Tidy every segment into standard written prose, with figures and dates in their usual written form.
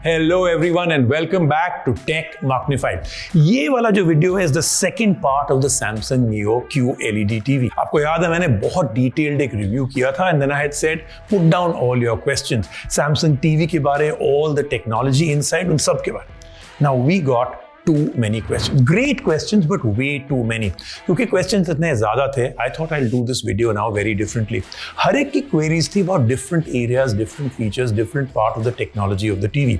Hello everyone and welcome back to Tech Magnified. ये वाला जो वीडियो है is the second part of the Samsung Neo QLED TV. आपको याद है मैंने बहुत डिटेल्ड एक रिव्यू किया था and then I had said put down all your questions. Samsung TV के बारे, all the technology inside, उन सब के बारे. Now we got too many questions. Great questions, but way too many. क्योंकि questions इतने ज़्यादा थे, I thought I'll do this video now very differently. हर एक की queries थी about different areas, different features, different part of the technology of the TV.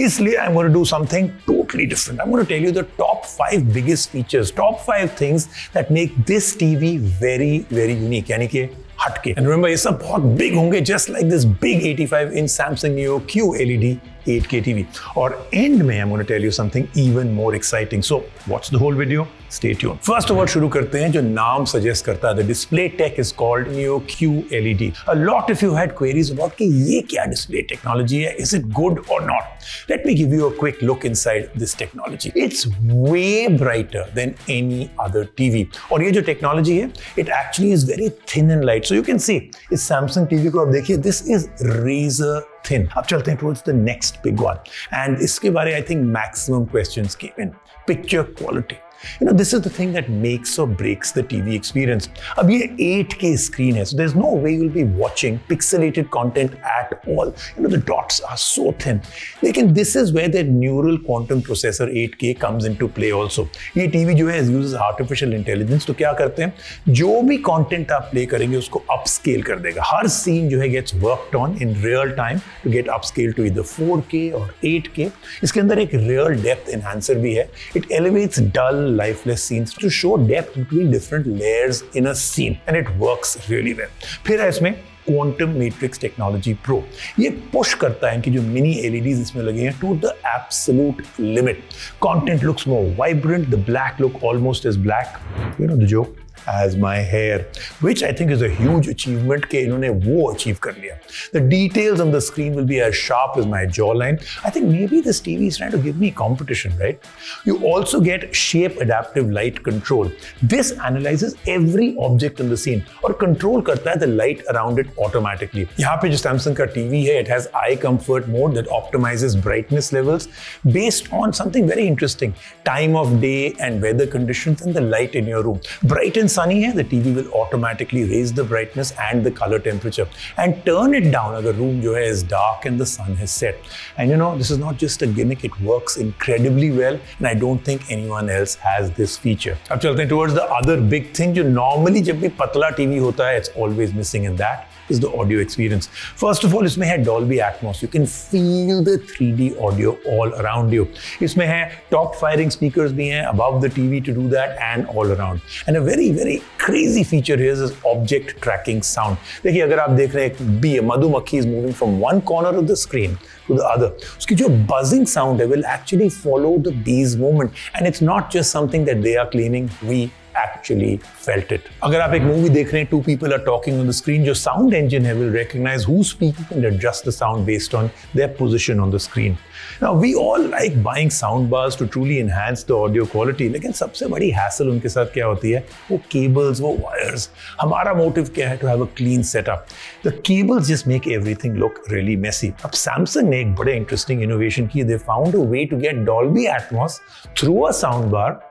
इसलिए I'm going to do something totally different. I'm going to tell you the top 5 biggest features, top 5 things that make this TV very, very unique. यानी कि हटके. And remember, ये सब बहुत big होंगे, just like this big 85-inch Samsung Neo QLED 8K TV. और end में I'm going to tell you something even more exciting. So watch the whole video. Stay tuned. First of all शुरू करते हैं जो नाम suggest करता है. The display tech is called Neo QLED. A lot of you had queries about कि ये क्या display technology है? Is it good or not? Let me give you a quick look inside this technology. It's way brighter than any other TV. और ये जो technology है, it actually is very thin and light. So you can see इस Samsung TV को आप देखिए, this is razor thin. अब चलते हैं towards the next big one. And इसके बारे I think maximum questions came in. Picture quality. You know, this is the thing that makes or breaks the TV experience. अब ये 8K screen है, so there's no way you'll be watching pixelated content at all. You know, the dots are so thin. लेकिन this is where the neural quantum processor 8K comes into play also. ये TV जो है uses artificial intelligence. तो क्या करते हैं? जो भी content आप play करेंगे उसको upscale कर देगा. हर scene जो है gets worked on in real time to get upscale to either 4K or 8K. इसके अंदर एक real depth enhancer भी है. It elevates dull lifeless scenes to show depth between different layers in a scene, and it works really well. फिर है इसमें Quantum Matrix Technology Pro. ये push करता है कि जो mini LEDs इसमें लगे हैं to the absolute limit. Content looks more vibrant, the black look almost as black. You know the joke? As my hair, which I think is a huge achievement कि इन्होंने वो achieve कर लिया. The details on the screen will be as sharp as my jawline. I think maybe this TV is trying to give me competition, right? You also get shape adaptive light control. This analyzes every object in the scene और control करता है the light around it automatically. यहाँ पे जो Samsung का TV है, it has eye comfort mode that optimizes brightness levels based on something very interesting: time of day and weather conditions and the light in your room. Bright and sunny है, the TV will automatically raise the brightness and the color temperature and turn it down अगर room जो है is dark and the sun has set. And you know, this is not just a gimmick, it works incredibly well and I don't think anyone else has this feature. अब चलते हैं towards the other big thing जो normally जब भी पतला TV होता है, it's always missing, and that is the audio experience. First of all, इसमें है Dolby Atmos. You can feel the 3D audio all around you. इसमें है top firing speakers भी हैं above the TV to do that and all around. And a very, very crazy feature here is object tracking sound. देखिए अगर आप देख रहे हैं एक bee, मधुमक्खी is moving from one corner of the screen to the other. उसकी जो buzzing sound है will actually follow the bee's movement. And it's not just something that they are claiming, we actually felt it. अगर आप एक movie देख रहे हैं, two people are talking on the screen, जो sound engine है will recognize who's speaking and adjust the sound based on their position on the screen. Now we all like buying sound bars to truly enhance the audio quality, लेकिन सबसे बड़ी hassle उनके साथ क्या होती है? वो cables, वो wires. हमारा motive क्या है? To have a clean setup. The cables just make everything look really messy. अब Samsung ने एक बड़े interesting innovation की. They found a way to get Dolby Atmos through a sound bar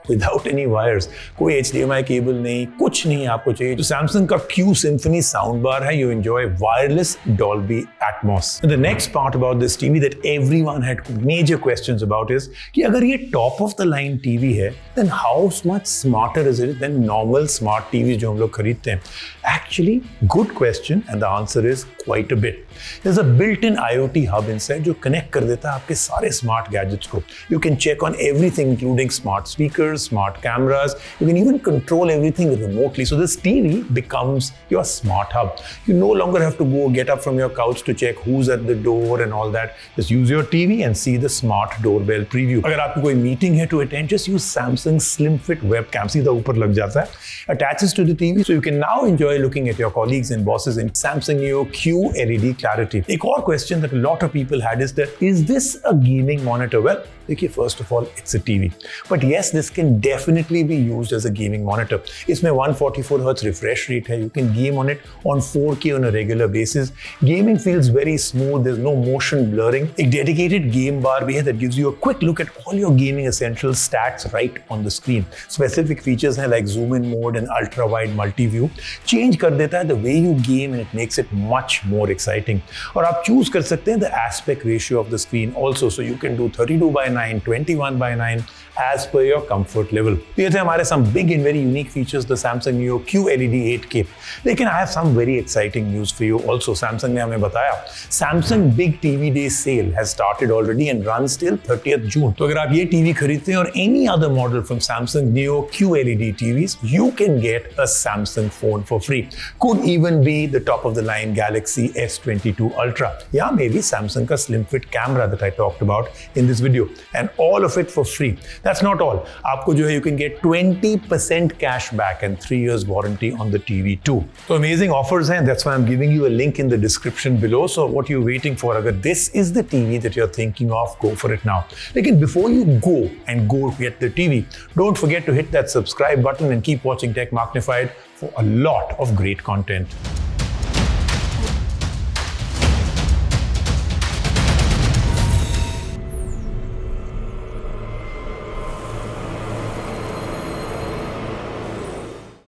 without any wires. कोई HDMI cable नहीं, कुछ नहीं आपको चाहिए. तो Samsung का Q Symphony soundbar है, you enjoy wireless Dolby Atmos. And the next part about this TV that everyone had major questions about is कि अगर ये top of the line TV है, then how much smarter is it than normal smart TVs जो हम लोग खरीदते हैं? Actually, good question, and the answer is quite a bit. There's a built-in IoT hub inside जो connect कर देता है आपके सारे smart gadgets को. You can check on everything including smart speakers, smart cameras. You can even control everything remotely. So this TV becomes your smart hub. You no longer have to go get up from your couch to check who's at the door and all that. Just use your TV and see the smart doorbell preview. अगर आपको कोई meeting है to attend, just use Samsung Slim Fit webcam. सीधा ऊपर लग जाता है. Attaches to the TV, so you can now enjoy looking at your colleagues and bosses in Samsung Neo QLED clarity. एक और question that a lot of people had is that, is this a gaming monitor? Well, देखिए, first of all, it's a TV. But yes, this can definitely be used as a gaming monitor. इसमें 144 Hz refresh rate है. You can game on it on 4K on a regular basis. Gaming feels very smooth. There's no motion blurring. एक dedicated game bar भी है that gives you a quick look at all your gaming essential stats right on the screen. Specific features हैं like zoom in mode and ultra wide multi view. Change कर देता है the way you game and it makes it much more exciting. और आप choose कर सकते हैं the aspect ratio of the screen also, so you can do 32:9, 21:9 as per your comfort level. ये थे हमारे some big and very unique features, the Samsung Neo QLED 8K. लेकिन I have some very exciting news for you also. Samsung ने हमें बताया Samsung Big TV Day Sale has started already and runs till 30th June. तो अगर आप ये TV खरीदते हैं और any other model from Samsung Neo QLED TVs, you can get a Samsung phone for free. Could even be the top of the line Galaxy S22 Ultra, या maybe Samsung का slim fit camera that I talked about in this video, and all of it for free. That's not all. आपको जो है, you can get 20% cash back and 3 years warranty on the TV too. So amazing offers हैं. That's why I'm giving you a link in the description below. So what you're waiting for? अगर this is the TV that you're thinking of, go for it now. लेकिन before you go get the TV, don't forget to hit that subscribe button and keep watching Tech Magnified for a lot of great content.